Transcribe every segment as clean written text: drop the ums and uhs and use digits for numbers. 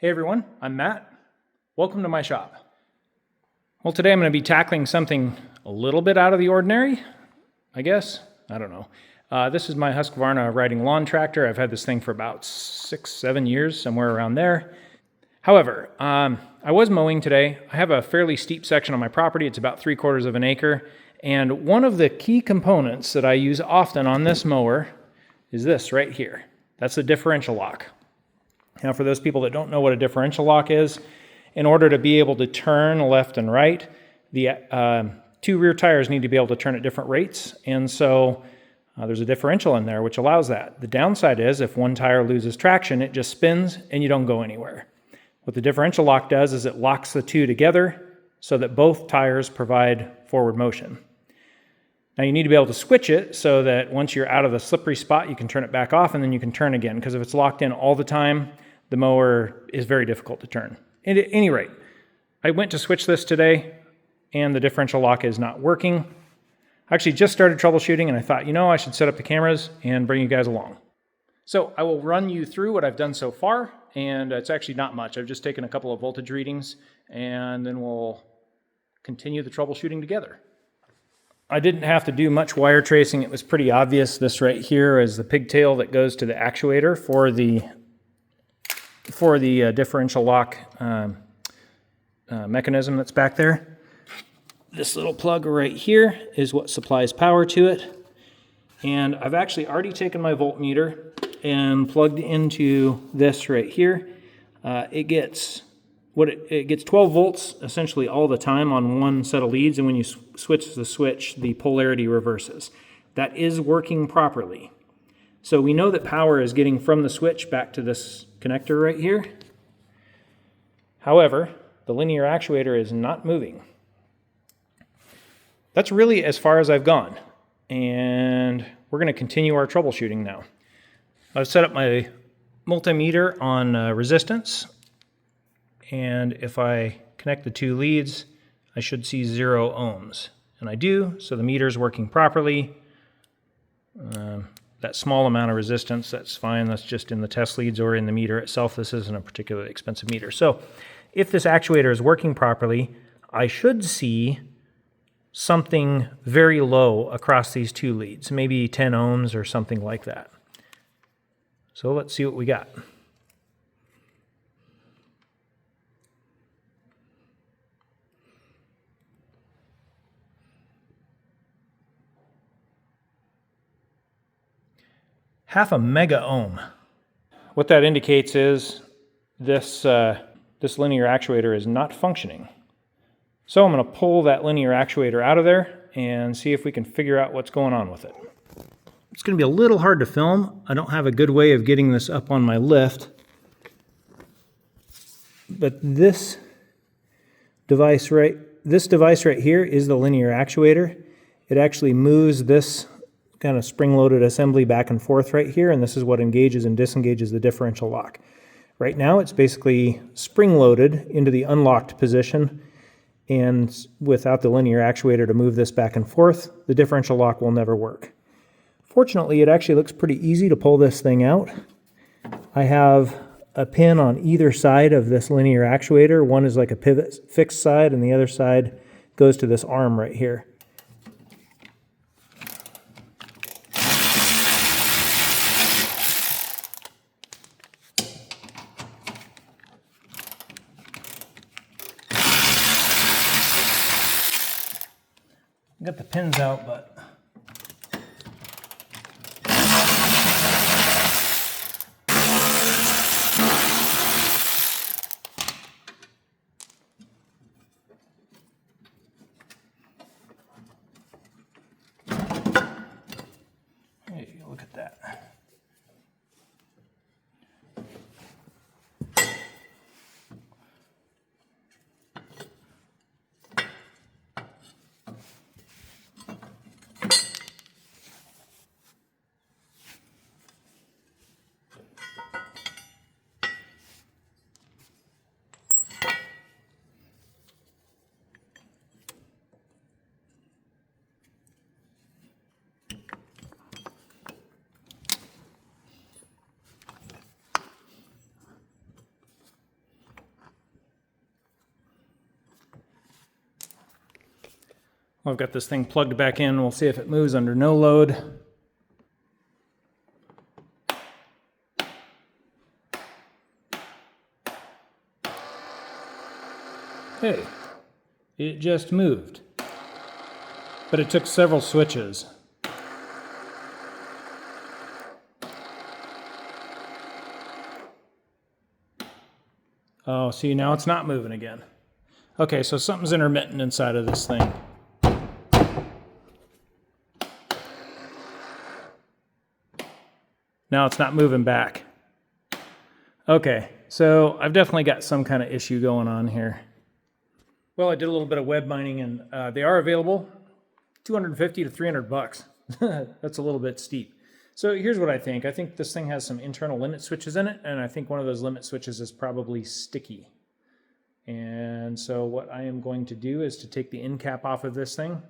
Hey everyone, I'm Matt. Welcome to my shop. Well, today I'm going to be tackling something a little bit out of the ordinary, I guess. I don't know. This is my Husqvarna riding lawn tractor. I've had this thing for about 6-7 years, somewhere around there. However, I was mowing today. I have a fairly steep section on my property. It's about 3/4 of an acre. And one of the key components that I use often on this mower is this right here. That's the differential lock. Now, for those people that don't know what a differential lock is, in order to be able to turn left and right, the two rear tires need to be able to turn at different rates. And so there's a differential in there which allows that. The downside is if one tire loses traction, it just spins and you don't go anywhere. What the differential lock does is it locks the two together so that both tires provide forward motion. Now you need to be able to switch it so that once you're out of the slippery spot, you can turn it back off and then you can turn again. Because if it's locked in all the time, the mower is very difficult to turn. And at any rate, I went to switch this today and the differential lock is not working. I actually just started troubleshooting and I thought, I should set up the cameras and bring you guys along. So I will run you through what I've done so far, and it's actually not much. I've just taken a couple of voltage readings and then we'll continue the troubleshooting together. I didn't have to do much wire tracing. It was pretty obvious. This right here is the pigtail that goes to the actuator for the differential lock mechanism that's back there. This little plug right here is what supplies power to it. And I've actually already taken my voltmeter and plugged into this right here. It gets 12 volts essentially all the time on one set of leads, and when you switch the switch, the polarity reverses. That is working properly. So we know that power is getting from the switch back to this connector right here. However, the linear actuator is not moving. That's really as far as I've gone, and we're going to continue our troubleshooting now. I've set up my multimeter on resistance. And if I connect the two leads, I should see 0 ohms. And I do, so the meter's working properly. That small amount of resistance, that's fine. That's just in the test leads or in the meter itself. This isn't a particularly expensive meter. So if this actuator is working properly, I should see something very low across these two leads, maybe 10 ohms or something like that. So let's see what we got. Half a mega ohm. What that indicates is this linear actuator is not functioning. So I'm going to pull that linear actuator out of there and see if we can figure out what's going on with it. It's going to be a little hard to film. I don't have a good way of getting this up on my lift. But this device right here is the linear actuator. It actually moves this kind of spring-loaded assembly back and forth right here, and this is what engages and disengages the differential lock. Right now it's basically spring-loaded into the unlocked position, and without the linear actuator to move this back and forth, the differential lock will never work. Fortunately, it actually looks pretty easy to pull this thing out. I have a pin on either side of this linear actuator. One is like a pivot fixed side, and the other side goes to this arm right here. Got the pins out, but hey, look at that. I've got this thing plugged back in. We'll see if it moves under no load. Hey, it just moved. But it took several switches. Oh, see, now it's not moving again. Okay, so something's intermittent inside of this thing. Now it's not moving back. Okay, so I've definitely got some kind of issue going on here. Well, I did a little bit of web mining, and they are available, $250 to $300. That's a little bit steep. So here's what I think. I think this thing has some internal limit switches in it, and I think one of those limit switches is probably sticky. And so what I am going to do is to take the end cap off of this thing.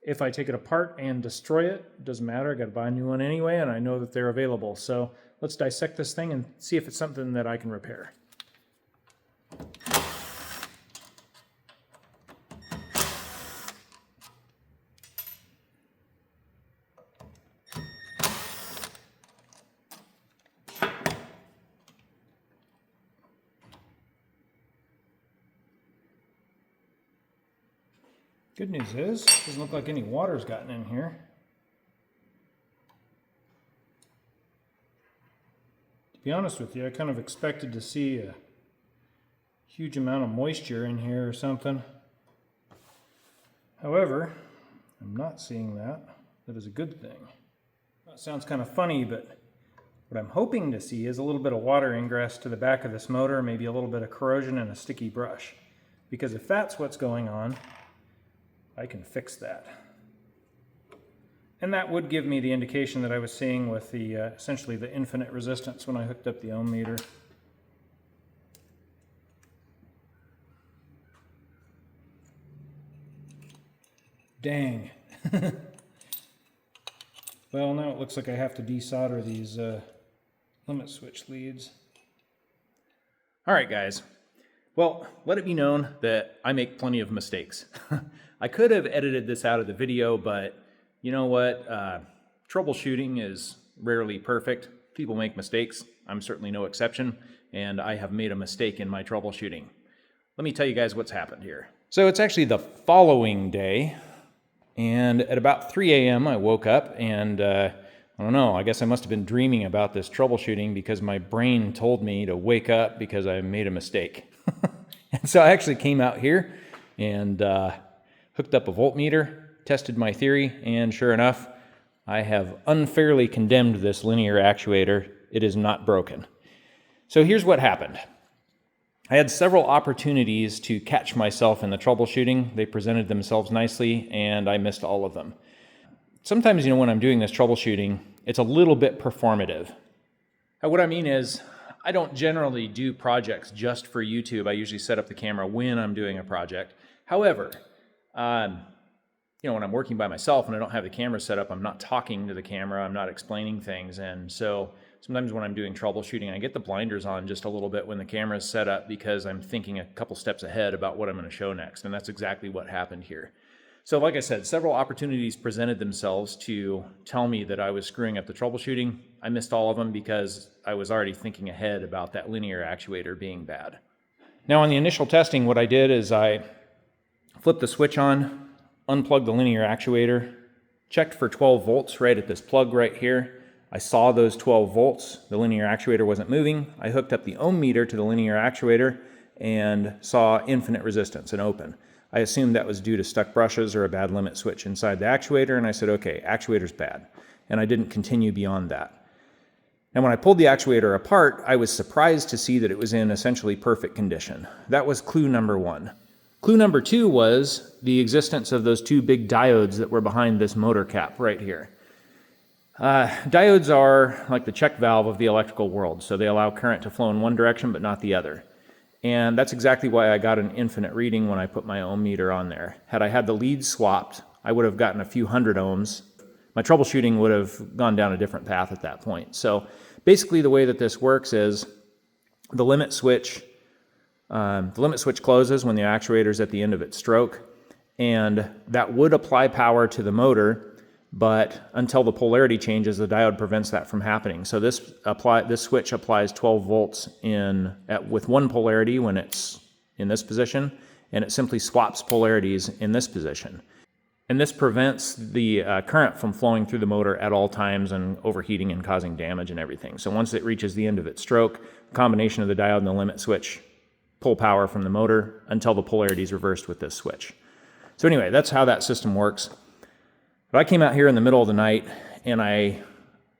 If I take it apart and destroy it, it doesn't matter. I got to buy a new one anyway, and I know that they're available. So let's dissect this thing and see if it's something that I can repair. Good news is, it doesn't look like any water's gotten in here. To be honest with you, I kind of expected to see a huge amount of moisture in here or something. However, I'm not seeing that. That is a good thing. That sounds kind of funny, but what I'm hoping to see is a little bit of water ingress to the back of this motor, maybe a little bit of corrosion and a sticky brush. Because if that's what's going on, I can fix that. And that would give me the indication that I was seeing with the essentially the infinite resistance when I hooked up the ohm meter. Dang. Well, now it looks like I have to desolder these limit switch leads. All right, guys. Well, let it be known that I make plenty of mistakes. I could have edited this out of the video, but you know what? Troubleshooting is rarely perfect. People make mistakes. I'm certainly no exception, and I have made a mistake in my troubleshooting. Let me tell you guys what's happened here. So it's actually the following day, and at about 3 a.m. I woke up, and I don't know, I guess I must have been dreaming about this troubleshooting because my brain told me to wake up because I made a mistake. And so I actually came out here and hooked up a voltmeter, tested my theory, and sure enough, I have unfairly condemned this linear actuator. It is not broken. So here's what happened. I had several opportunities to catch myself in the troubleshooting. They presented themselves nicely, and I missed all of them. Sometimes, you know, when I'm doing this troubleshooting, it's a little bit performative. What I mean is, I don't generally do projects just for YouTube. I usually set up the camera when I'm doing a project. However, you know, when I'm working by myself and I don't have the camera set up, I'm not talking to the camera, I'm not explaining things. And so sometimes when I'm doing troubleshooting, I get the blinders on just a little bit when the camera's set up because I'm thinking a couple steps ahead about what I'm going to show next. And that's exactly what happened here. So like I said, several opportunities presented themselves to tell me that I was screwing up the troubleshooting. I missed all of them because I was already thinking ahead about that linear actuator being bad. Now on the initial testing, what I did is I flipped the switch on, unplugged the linear actuator, checked for 12 volts right at this plug right here. I saw those 12 volts. The linear actuator wasn't moving. I hooked up the ohm meter to the linear actuator and saw infinite resistance and open. I assumed that was due to stuck brushes or a bad limit switch inside the actuator, and I said, okay, actuator's bad. And I didn't continue beyond that. And when I pulled the actuator apart, I was surprised to see that it was in essentially perfect condition. That was clue number one. Clue number two was the existence of those two big diodes that were behind this motor cap right here. Diodes are like the check valve of the electrical world, so they allow current to flow in one direction but not the other. And that's exactly why I got an infinite reading when I put my ohm meter on there. Had I had the leads swapped, I would have gotten a few hundred ohms. My troubleshooting would have gone down a different path at that point. So basically the way that this works is the limit switch closes when the actuator is at the end of its stroke, and that would apply power to the motor, but until the polarity changes, the diode prevents that from happening. So this switch applies 12 volts with one polarity when it's in this position, and it simply swaps polarities in this position. And this prevents the current from flowing through the motor at all times and overheating and causing damage and everything. So once it reaches the end of its stroke, the combination of the diode and the limit switch pull power from the motor until the polarity is reversed with this switch. So anyway, that's how that system works. But I came out here in the middle of the night and I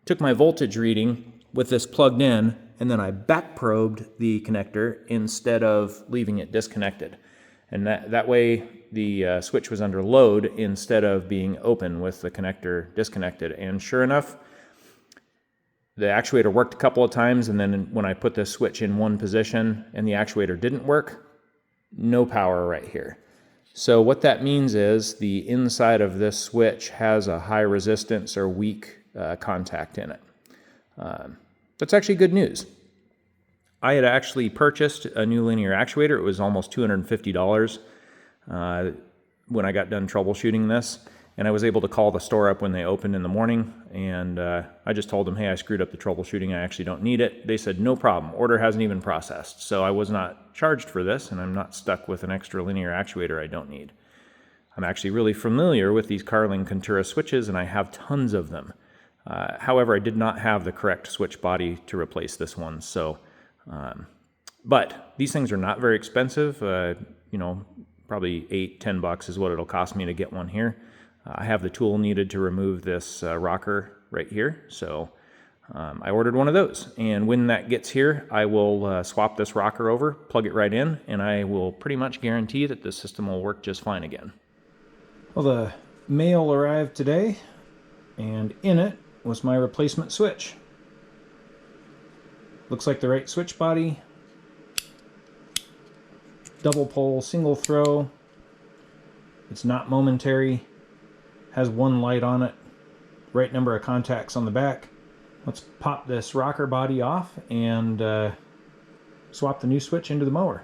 took my voltage reading with this plugged in, and then I back probed the connector instead of leaving it disconnected. And that way the switch was under load instead of being open with the connector disconnected. And sure enough, the actuator worked a couple of times, and then when I put this switch in one position and the actuator didn't work, no power right here. So what that means is the inside of this switch has a high resistance or weak contact in it. That's actually good news. I had actually purchased a new linear actuator. It was almost $250 when I got done troubleshooting this. And I was able to call the store up when they opened in the morning. And I just told them, hey, I screwed up the troubleshooting. I actually don't need it. They said, no problem. Order hasn't even processed. So I was not charged for this, and I'm not stuck with an extra linear actuator I don't need. I'm actually really familiar with these Carling Contura switches, and I have tons of them. However, I did not have the correct switch body to replace this one. So, but these things are not very expensive. Probably $8-10 is what it'll cost me to get one here. I have the tool needed to remove this rocker right here, so I ordered one of those. And when that gets here, I will swap this rocker over, plug it right in, and I will pretty much guarantee that the system will work just fine again. Well, the mail arrived today, and in it was my replacement switch. Looks like the right switch body, double pole, single throw. It's not momentary. Has one light on it, right number of contacts on the back. Let's pop this rocker body off and swap the new switch into the mower.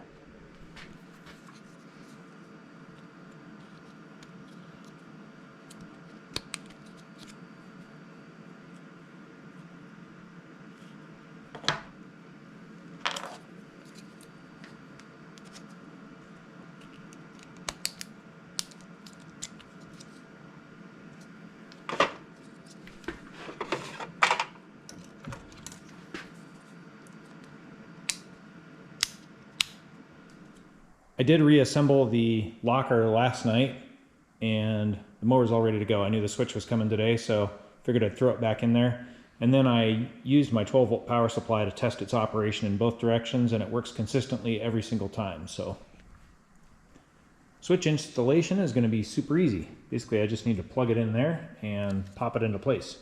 I did reassemble the locker last night, and the mower's all ready to go. I knew the switch was coming today, so figured I'd throw it back in there. And then I used my 12-volt power supply to test its operation in both directions, and it works consistently every single time. So switch installation is going to be super easy. Basically, I just need to plug it in there and pop it into place.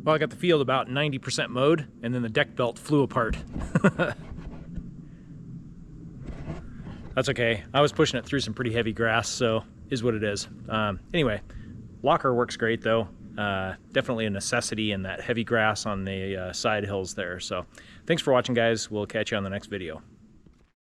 Well, I got the field about 90% mowed, and then the deck belt flew apart. That's okay. I was pushing it through some pretty heavy grass, so is what it is. Anyway, locker works great though. Definitely a necessity in that heavy grass on the side hills there. So thanks for watching, guys. We'll catch you on the next video.